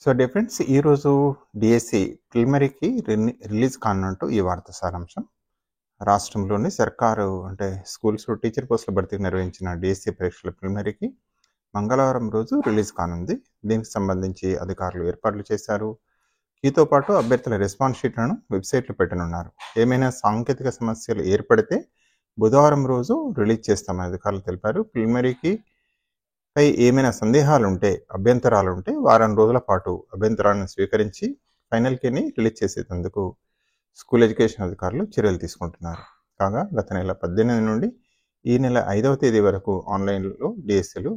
So difference ఈరోజు DSC ప్రిలిమినరీకి release కానున్నట్టు ఈ వార్త సారాంశం. రాష్ట్రంలోని సర్కారు అంటే స్కూల్స్ టీచర్ పోస్టుల భర్తీకి నిర్వహించిన డిఎస్సి పరీక్షల ప్రిలిమినరీకి మంగళవారం రోజు రిలీజ్ కానుంది. దీనికి సంబంధించి అధికారులు ఏర్పాట్లు చేశారు. వీటితో పాటు అభ్యర్థుల రెస్పాన్స్ షీట్లను వెబ్సైట్లో పెట్టనున్నారు. ఏమైనా సాంకేతిక సమస్యలు ఏర్పడితే బుధవారం రోజు రిలీజ్ చేస్తామని అధికారులు తెలిపారు. ప్రిలిమినరీకి పై ఏమైనా సందేహాలుంటే, అభ్యంతరాలుంటే వారం రోజుల పాటు అభ్యంతరాలను స్వీకరించి ఫైనల్కిని రిలీజ్ చేసేందుకు స్కూల్ ఎడ్యుకేషన్ అధికారులు చర్యలు తీసుకుంటున్నారు. కాగా గత నెల 18 నుండి ఈ నెల 5వ తేదీ వరకు ఆన్లైన్లో డిఎస్సీలు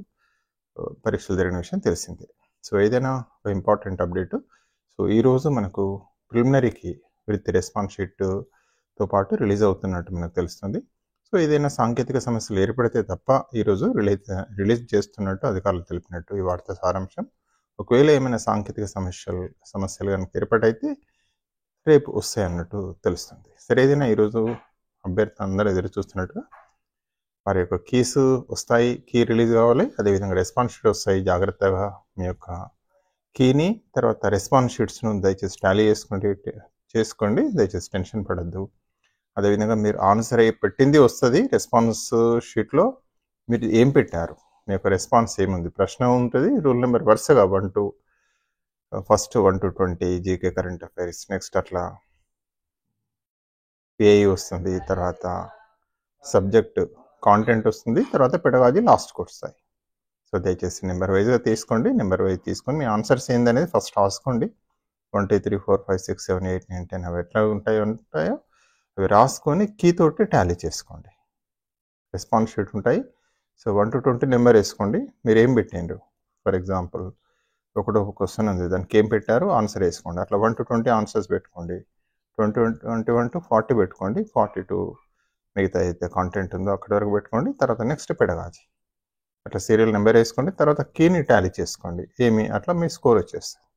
పరీక్షలు జరిగిన విషయం తెలిసిందే. సో ఏదైనా ఒక ఇంపార్టెంట్ అప్డేటు. సో ఈరోజు మనకు ప్రిలిమినరీకి విత్ రెస్పాన్స్ షీట్తో పాటు రిలీజ్ అవుతున్నట్టు మనకు తెలుస్తుంది. సో ఏదైనా సాంకేతిక సమస్యలు ఏర్పడితే తప్ప ఈరోజు రిలీజ్ చేస్తున్నట్టు అధికారులు తెలిపినట్టు ఈ వార్త సారాంశం. ఒకవేళ ఏమైనా సాంకేతిక సమస్యలు కనుక ఏర్పడైతే రేపు వస్తాయి అన్నట్టు తెలుస్తుంది. సరే, ఏదైనా ఈరోజు అభ్యర్థి అందరూ ఎదురు చూస్తున్నట్టుగా వారి యొక్క కీస్ వస్తాయి, కీ రిలీజ్ కావాలి, అదేవిధంగా రెస్పాన్స్ షీట్ వస్తాయి. జాగ్రత్తగా మీ యొక్క కీని తర్వాత రెస్పాన్స్ షీట్స్ను దయచేసి టాలీ చేసుకోండి. దయచేసి టెన్షన్ పడద్దు. అదేవిధంగా మీరు ఆన్సర్ అయ్యి పెట్టింది వస్తుంది. రెస్పాన్స్ షీట్లో మీరు ఏం పెట్టారు, మీ యొక్క రెస్పాన్స్ ఏముంది, ప్రశ్న ఉంటుంది, రూల్ నెంబర్ వరుసగా 1 to first 1 to 20 GK current affairs, next అట్లా పిఐ వస్తుంది, తర్వాత సబ్జెక్ట్ కాంటెంట్ వస్తుంది, తర్వాత పెడగాజీ లాస్ట్కి వస్తాయి. సో దయచేసి నెంబర్ వైజ్గా తీసుకోండి. నెంబర్ వైజ్ తీసుకొని మీ ఆన్సర్స్ ఏందనేది ఫస్ట్ రాసుకోండి. 1 2 3 4 5 6 7 8 9 10 అవి ఎట్లా ఉంటాయో అవి రాసుకొని కీ తోటి టాలీ చేసుకోండి. రెస్పాన్స్ షీట్ ఉంటాయి. సో 1 to 20 నెంబర్ వేసుకోండి. మీరు ఏం పెట్టిండ్రు, ఫర్ ఎగ్జాంపుల్ ఒకటో క్వశ్చన్ ఉంది, దానికి ఏం పెట్టారు ఆన్సర్ వేసుకోండి. అట్లా 1 to 20 ఆన్సర్స్ పెట్టుకోండి. 21 to 40 పెట్టుకోండి. 40 to మిగతా అయితే కాంటెంట్ ఉందో అక్కడి వరకు పెట్టుకోండి. తర్వాత నెక్స్ట్ పెడగాజీ అట్లా సీరియల్ నెంబర్ వేసుకోండి. తర్వాత కీని టాలీ చేసుకోండి. అట్లా మీ స్కోర్ వచ్చేస్తుంది.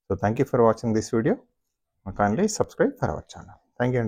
So thank you for watching this video. kindly subscribe for our channel. Thank you.